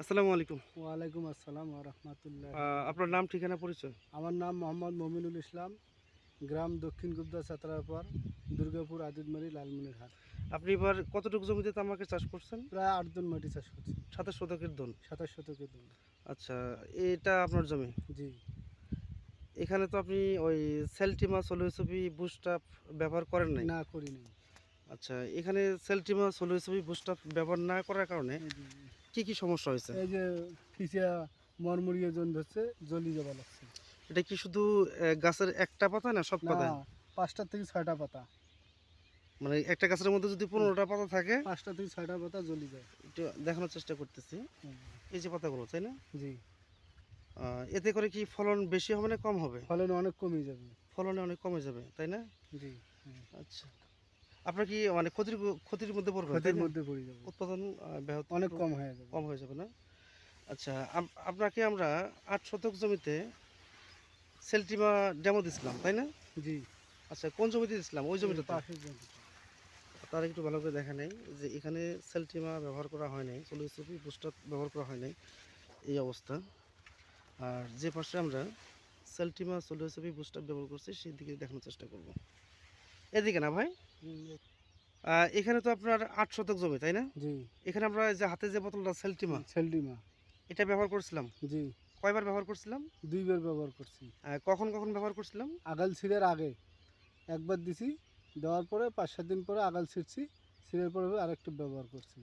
আসসালামু আলাইকুম। ওয়ালাইকুম আসসালাম ওয়া রাহমাতুল্লাহ। আপনার নাম, ঠিকানা, পরিচয়? আমার নাম মোহাম্মদ মমিনুল ইসলাম, গ্রাম দক্ষিণ গুবদা ছাত্রাপাড়, দুর্গাপুর আদিতমারি লালমনিরহাট। আপনি এবার কতটুকু জমিতে তামাকের চাষ করছেন? প্রায় ৮ জন মাটি চাষ করছি। ২৭ শতকের ধন। ২৭ শতকের জন্য। আচ্ছা, এটা আপনার জমি। জি। এখানে তো আপনি ওই সেলটিমা, সোলোএসপি, বুস্টাপ ব্যবহার করেন নাই। না করি নাই। আচ্ছা, এখানে সেলটিমা, সোলোএসপি, বুস্টাপ ব্যবহার না করার কারণে কি কি সমস্যা হয়েছে? এই যে ফিসা মরমরিয়ে জন ধরছে, জলি যাবা লাগছে। এটা কি শুধু গাছের একটা পাতা না সব না, পাতায়? ৫টা থেকে ৬টা পাতা। মানে একটা গাছের মধ্যে যদি ১৫টা পাতা থাকে, ৫টা থেকে ৬টা পাতা জ্বলি যায়। একটু দেখানোর চেষ্টা করতেছি। হুম, এই যে পাতাগুলো, তাই না? জি। এতে করে কি ফলন বেশি হবে না কম হবে? ফলন অনেক কমে যাবে। ফলনে অনেক কমে যাবে, তাই না? জি। হুম। আচ্ছা, আপনার কি মানে ক্ষতির মধ্যে পড়বে, তাই ক্ষতির না? মধ্যে পড়ে যাবে। উৎপাদন ব্যাহত অনেক কম হয়ে যাবে। কম হয়ে যাবে না? আচ্ছা, আপনাকে আমরা ৮ শতক জমিতে সেলটিমা ডেমো দিছিলাম, তাই না? জি। আচ্ছা, কোন জমিতে দিছিলাম? ওই জমিটাতে? পাশের জমিতে। তার একটু ভালো করে দেখা নেই যে এখানে সেলটিমা ব্যবহার করা হয় নাই, সোলোএসপি, বুস্টার ব্যবহার করা হয় নাই, এই অবস্থা। আর যে পাশে আমরা সেলটিমা, সোলোএসপি, বুস্টার ব্যবহার করছি সেই দিকে দেখানোর চেষ্টা করব। এদিকে না ভাই? হুম, এখানে তো আপনার ৮ শতক জমি, তাই না? জি। এখানে আমরা যে হাতে যে বোতলটা সেলটিমা, সেলডিমা। এটা ব্যবহার করছিলাম। জি। কয়বার ব্যবহার করছিলাম? ২ বার ব্যবহার করছি। কখন কখন ব্যবহার করছিলাম? আগাল ছিঁড়ার আগে একবার দিছি, দেওয়ার পরে ৫-৭ দিন পরে আগাল ছিঁড়ছি, ছিঁড়ার পরে আরেকটু ব্যবহার করছি।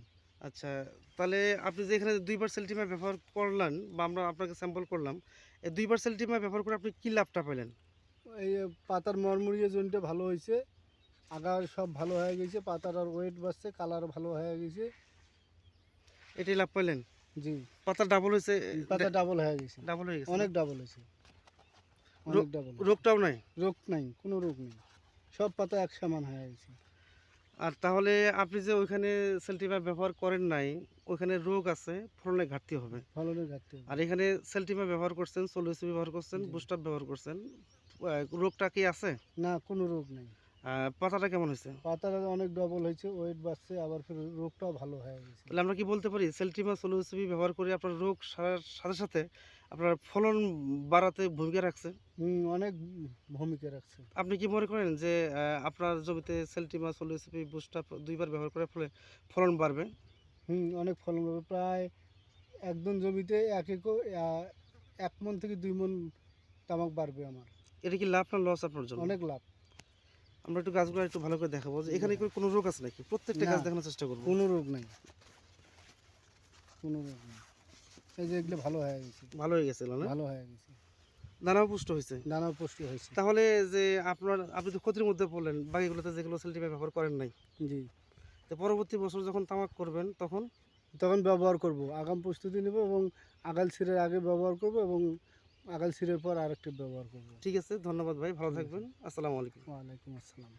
আচ্ছা, তাহলে আপনি যে এখানে ২ বার সেলটিমা ব্যবহার করলেন বা আমরা আপনাকে স্যাম্পল করলাম, এই ২ বার সেলটিমা ব্যবহার করে আপনি কী লাভটা পেলেন? এই পাতার মরমরিয়ে জনিটা ভালো হয়েছে, আগার সব ভালো হয়ে গেছে, পাতার আর ওয়েট বাড়ছে, কালার ভালো হয়ে গেছে। এটাই লাভ পেলেন? জি। পাতা ডাবল হয়েছে? পাতা ডাবল হয়ে গেছে, ডাবল হয়ে গেছে না? অনেক ডাবল হয়েছে, অনেক ডাবল। রোগটাও নাই? রোগ নাই, কোনো রোগ নেই, সব পাতা এক সমান হয়ে গেছে। আর তাহলে আপনি যে ওইখানে সেলটিমা ব্যবহার করেন নাই, ওইখানে রোগ আছে, ফলনে ঘাটতি হবে। ফলনের ঘাটতি হবে। আর এখানে সেলটিমা ব্যবহার করছেন, সোলোএসপি ব্যবহার করছেন, জি। বুস্টার ব্যবহার করছেন, রোগটা কি আছে? না, কোনো রোগ নেই। পাতাটা কেমন হয়েছে? পাতার অনেক ডবল হয়েছে, ওয়েট বাড়ছে, আবার ফের রোগটাও ভালো হয়ে গেছে। তাহলে আমরা কি বলতে পারি সেলটিমা, সোলোএসপি ব্যবহার করে আপনার রোগ সারার সাথে সাথে আপনার ফলন বাড়াতে ভূমিকা রাখছে? অনেক ভূমিকা রাখছে। আপনি কি মনে করেন যে আপনার জমিতে সেলটিমা, সোলোএসপি, বুস্টার ২ বার ব্যবহার করার ফলে ফলন বাড়বে? অনেক ফলন হবে। প্রায় একদম জমিতে ১ মণ থেকে ২ মণ তামাক বাড়বে আমার। এটা কি লাভ না লস আপনার জন্য? অনেক লাভ। আমরা একটু গাছগুলো একটু ভালো করে দেখাবো যে এখানে কি কোনো রোগ আছে নাকি? প্রত্যেকটা না, গাছ দেখানোর চেষ্টা করবো। কোনো রোগ নাই, কোনো রোগ নেই। এই যে এগুলো ভালো হয়ে গেছে, ভালো হয়ে গেছিল না? ভালো হয়ে গেছে। দানাও পুষ্ট হয়েছে। দানা পুষ্টি হয়েছে। তাহলে যে আপনি তো ক্ষতির মধ্যে পড়লেন বাকিগুলোতে যেগুলো সেলটিমা ব্যবহার করেন নাই। জি। তো পরবর্তী বছর যখন তামাক করবেন তখন? তখন ব্যবহার করব। আগাম প্রস্তুতি নেব এবং আগাল ছিঁড়ার আগে ব্যবহার করব এবং আগাল ছিঁড়ার পর আরেকটা ব্যবহার করব। ঠিক আছে, ধন্যবাদ ভাই, ভালো ঠিক আছে। থাকবেন। আসসালামু আলাইকুম। ওয়ালাইকুম আসসালাম।